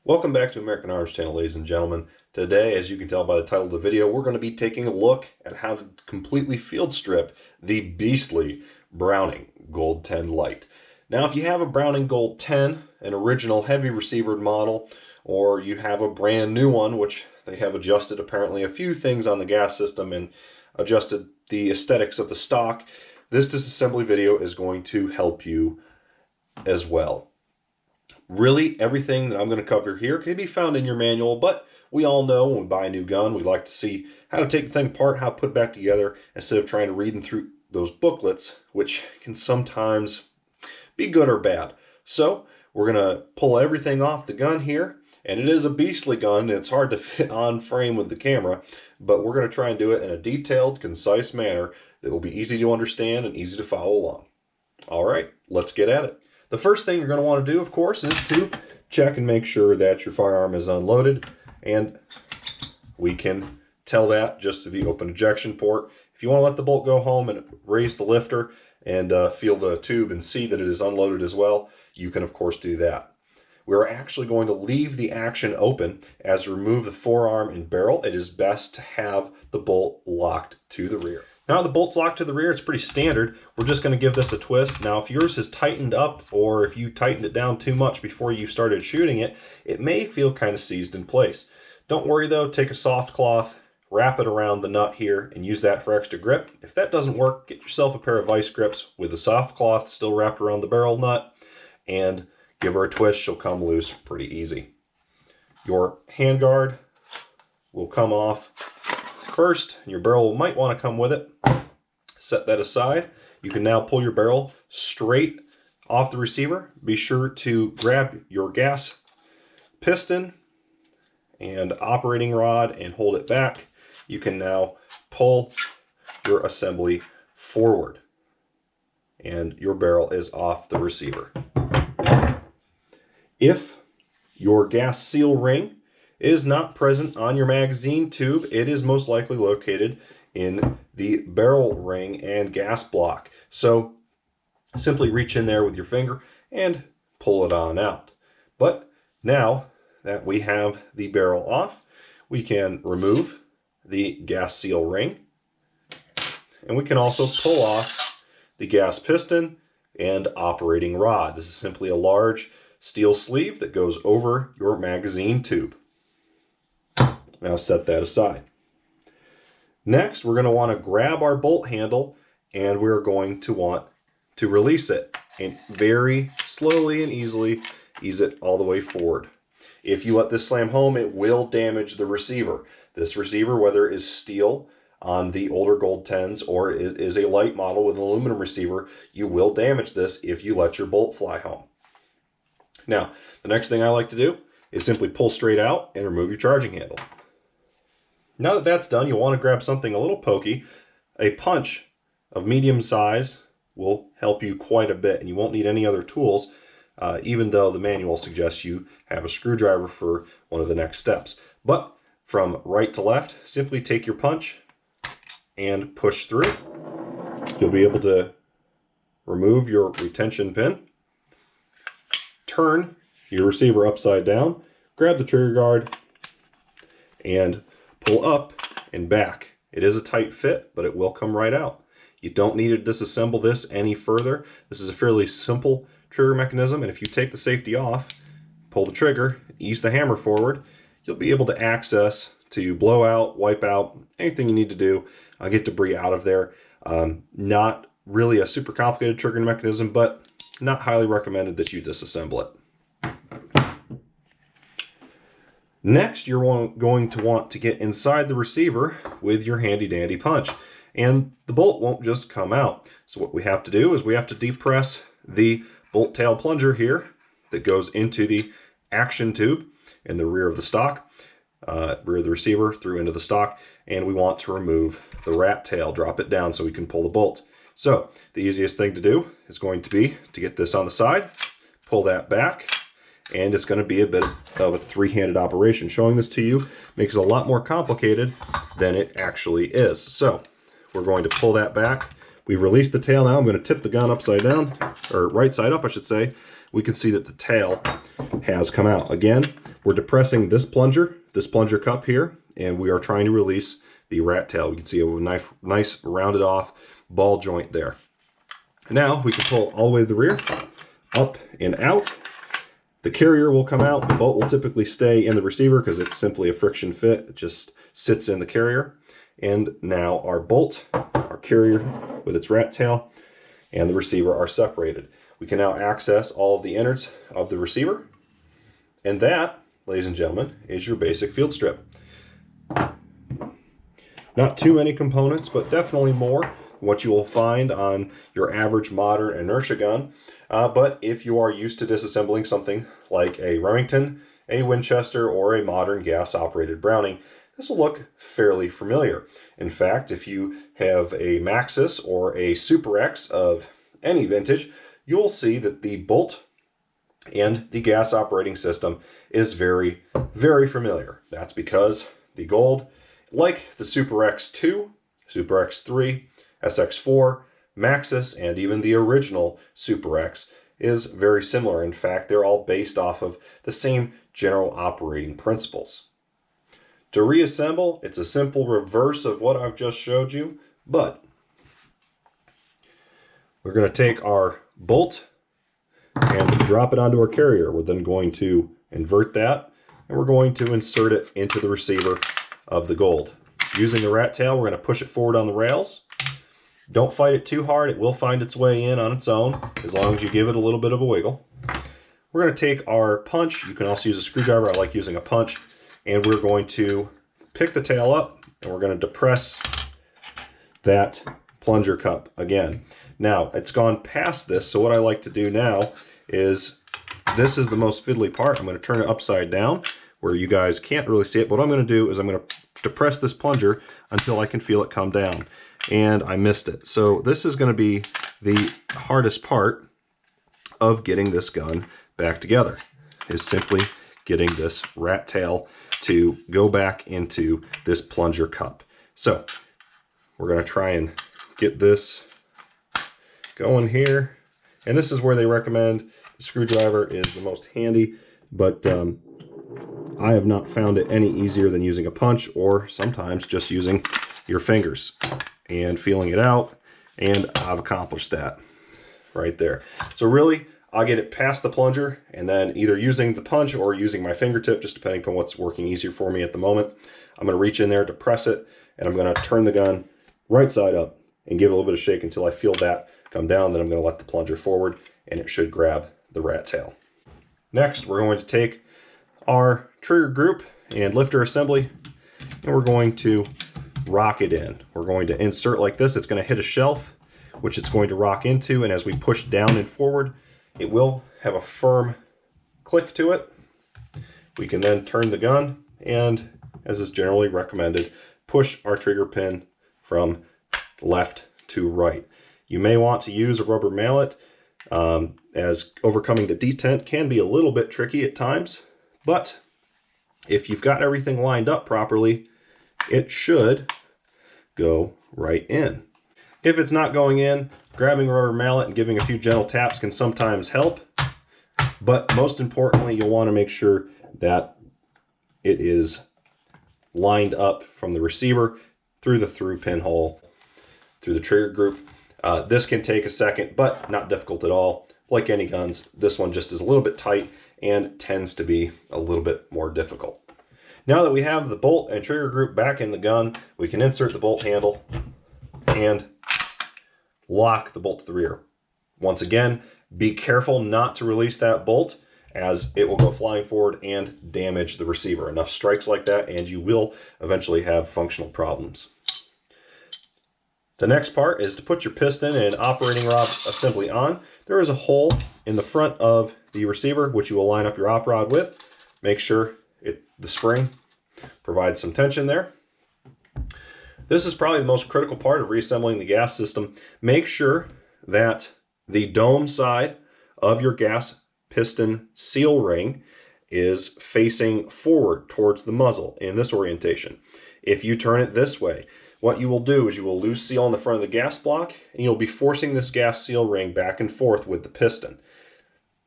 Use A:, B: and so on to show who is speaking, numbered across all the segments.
A: Welcome back to American Arms Channel, ladies and gentlemen. Today, as you can tell by the title of the video, we're going to be taking a look at how to completely field strip the beastly Browning Gold 10 Lite. Now, if you have a Browning Gold 10, an original heavy receivered model, or you have a brand new one, which they have adjusted apparently a few things on the gas system and adjusted the aesthetics of the stock, this disassembly video is going to help you as well. Really, everything that I'm going to cover here can be found in your manual, but we all know when we buy a new gun, we like to see how to take the thing apart, how to put it back together, instead of trying to read them through those booklets, which can sometimes be good or bad. So we're going to pull everything off the gun here, and it is a beastly gun. It's hard to fit on frame with the camera, but we're going to try and do it in a detailed, concise manner that will be easy to understand and easy to follow along. All right, let's get at it. The first thing you're going to want to do, of course, is to check and make sure that your firearm is unloaded, and we can tell that just through the open ejection port. If you want to let the bolt go home and raise the lifter and feel the tube and see that it is unloaded as well, you can of course do that. We're actually going to leave the action open as we remove the forearm and barrel. It is best to have the bolt locked to the rear. Now the bolt's locked to the rear, it's pretty standard. We're just going to give this a twist. Now if yours has tightened up, or if you tightened it down too much before you started shooting it, it may feel kind of seized in place. Don't worry though, take a soft cloth, wrap it around the nut here, and use that for extra grip. If that doesn't work, get yourself a pair of vice grips with the soft cloth still wrapped around the barrel nut, and give her a twist. She'll come loose pretty easy. Your handguard will come off first. Your barrel might want to come with it. Set that aside. You can now pull your barrel straight off the receiver. Be sure to grab your gas piston and operating rod and hold it back. You can now pull your assembly forward and your barrel is off the receiver. If your gas seal ring is not present on your magazine tube, it is most likely located in the barrel ring and gas block. So simply reach in there with your finger and pull it on out. But now that we have the barrel off, we can remove the gas seal ring, and we can also pull off the gas piston and operating rod. This is simply a large steel sleeve that goes over your magazine tube. Now set that aside. Next, we're going to want to grab our bolt handle, and we're going to want to release it, and very slowly and easily ease it all the way forward. If you let this slam home, it will damage the receiver. This receiver, whether it is steel on the older Gold 10s or it is a light model with an aluminum receiver, you will damage this if you let your bolt fly home. Now, the next thing I like to do is simply pull straight out and remove your charging handle. Now that that's done, you'll want to grab something a little pokey. A punch of medium size will help you quite a bit, and you won't need any other tools, even though the manual suggests you have a screwdriver for one of the next steps. But from right to left, simply take your punch and push through. You'll be able to remove your retention pin, turn your receiver upside down, grab the trigger guard, and pull up and back. It is a tight fit, but it will come right out. You don't need to disassemble this any further. This is a fairly simple trigger mechanism, and if you take the safety off, pull the trigger, ease the hammer forward, you'll be able to access to blow out, wipe out, anything you need to do, get debris out of there. Not really a super complicated triggering mechanism, but not highly recommended that you disassemble it. Next, you're going to want to get inside the receiver with your handy dandy punch, and the bolt won't just come out. So what we have to do is we have to depress the bolt tail plunger here that goes into the action tube in the rear of the stock, rear of the receiver through into the stock, and we want to remove the rat tail, drop it down so we can pull the bolt. So the easiest thing to do is going to be to get this on the side, pull that back, and it's going to be a bit of a three-handed operation. Showing this to you makes it a lot more complicated than it actually is. So we're going to pull that back. We've released the tail now. I'm going to tip the gun upside down, or right side up, I should say. We can see that the tail has come out. Again, we're depressing this plunger cup here, and we are trying to release the rat tail. You can see a nice rounded off ball joint there. Now we can pull all the way to the rear, up and out. The carrier will come out. The bolt will typically stay in the receiver because it's simply a friction fit. It just sits in the carrier. And now our bolt, our carrier with its rat tail, and the receiver are separated. We can now access all of the innards of the receiver. And that, ladies and gentlemen, is your basic field strip. Not too many components, but definitely more than what you will find on your average modern inertia gun. But if you are used to disassembling something like a Remington, a Winchester, or a modern gas-operated Browning, this will look fairly familiar. In fact, if you have a Maxus or a Super X of any vintage, you'll see that the bolt and the gas operating system is very, very familiar. That's because the gold, like the Super X2, Super X3, SX4, Maxus, and even the original Super X is very similar. In fact, they're all based off of the same general operating principles. To reassemble, it's a simple reverse of what I've just showed you, but we're going to take our bolt and drop it onto our carrier. We're then going to invert that, and we're going to insert it into the receiver of the gold. Using the rat tail, we're going to push it forward on the rails. Don't fight it too hard. It will find its way in on its own, as long as you give it a little bit of a wiggle. We're going to take our punch. You can also use a screwdriver. I like using a punch. And we're going to pick the tail up, and we're going to depress that plunger cup again. Now, it's gone past this, so what I like to do now is, this is the most fiddly part. I'm going to turn it upside down where you guys can't really see it. But what I'm going to do is I'm going to depress this plunger until I can feel it come down. And I missed it. So this is going to be the hardest part of getting this gun back together, is simply getting this rat tail to go back into this plunger cup. So we're going to try and get this going here. And this is where they recommend the screwdriver is the most handy, but I have not found it any easier than using a punch, or sometimes just using your fingers and feeling it out, and I've accomplished that right there. So really, I'll get it past the plunger, and then either using the punch or using my fingertip, just depending upon what's working easier for me at the moment. I'm going to reach in there to press it, and I'm going to turn the gun right side up and give it a little bit of shake until I feel that come down. Then I'm going to let the plunger forward, and it should grab the rat tail. Next, we're going to take our trigger group and lifter assembly, and we're going to rock it in. We're going to insert like this. It's going to hit a shelf, which it's going to rock into, and as we push down and forward, it will have a firm click to it. We can then turn the gun, and as is generally recommended, push our trigger pin from left to right. You may want to use a rubber mallet, as overcoming the detent can be a little bit tricky at times, but if you've got everything lined up properly, it should go right in. If it's not going in, grabbing a rubber mallet and giving a few gentle taps can sometimes help, but most importantly, you'll want to make sure that it is lined up from the receiver through the through pinhole, through the trigger group. This can take a second, but not difficult at all. Like any guns, this one just is a little bit tight and tends to be a little bit more difficult. Now that we have the bolt and trigger group back in the gun, we can insert the bolt handle and lock the bolt to the rear. Once again, be careful not to release that bolt, as it will go flying forward and damage the receiver. Enough strikes like that and you will eventually have functional problems. The next part is to put your piston and operating rod assembly on. There is a hole in the front of the receiver which you will line up your op rod with. Make sure the spring provides some tension there. This is probably the most critical part of reassembling the gas system. Make sure that the dome side of your gas piston seal ring is facing forward towards the muzzle in this orientation. If you turn it this way, what you will do is you will lose seal on the front of the gas block, and you'll be forcing this gas seal ring back and forth with the piston.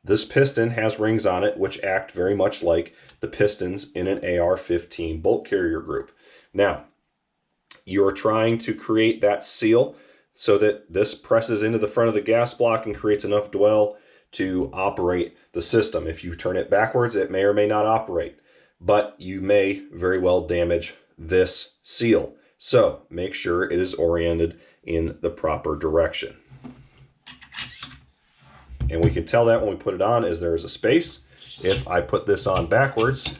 A: This piston has rings on it which act very much like the pistons in an AR-15 bolt carrier group. Now, you are trying to create that seal so that this presses into the front of the gas block and creates enough dwell to operate the system. If you turn it backwards, it may or may not operate, but you may very well damage this seal. So make sure it is oriented in the proper direction. And we can tell that when we put it on as there is a space. If I put this on backwards,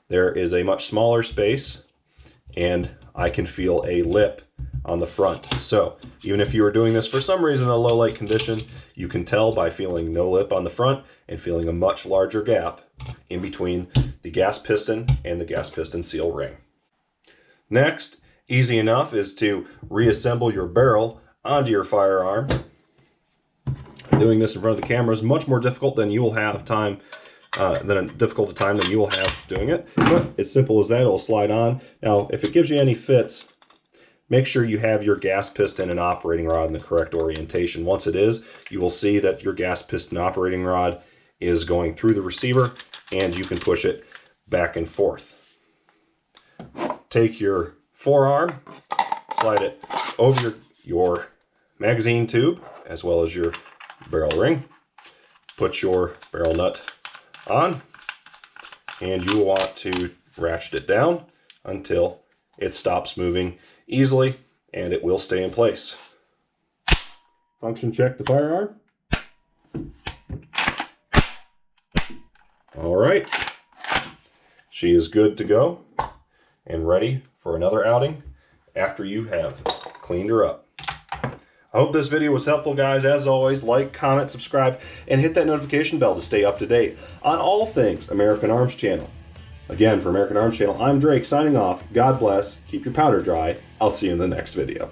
A: there is a much smaller space and I can feel a lip on the front. So even if you were doing this for some reason in a low light condition, you can tell by feeling no lip on the front and feeling a much larger gap in between the gas piston and the gas piston seal ring. Next, easy enough, is to reassemble your barrel onto your firearm. Doing this in front of the camera is much more difficult than you will have time difficult a time than you will have doing it, but it's simple as that. It'll slide on. Now, if it gives you any fits, make sure you have your gas piston and operating rod in the correct orientation. Once it is, you will see that your gas piston operating rod is going through the receiver and you can push it back and forth. Take your forearm, slide it over your magazine tube as well as your barrel ring. Put your barrel nut on, and you will want to ratchet it down until it stops moving easily, and it will stay in place. Function check the firearm. All right, she is good to go and ready for another outing after you have cleaned her up. I hope this video was helpful, guys. As always, like, comment, subscribe, and hit that notification bell to stay up to date on all things American Arms Channel. Again, for American Arms Channel, I'm Drake signing off. God bless. Keep your powder dry. I'll see you in the next video.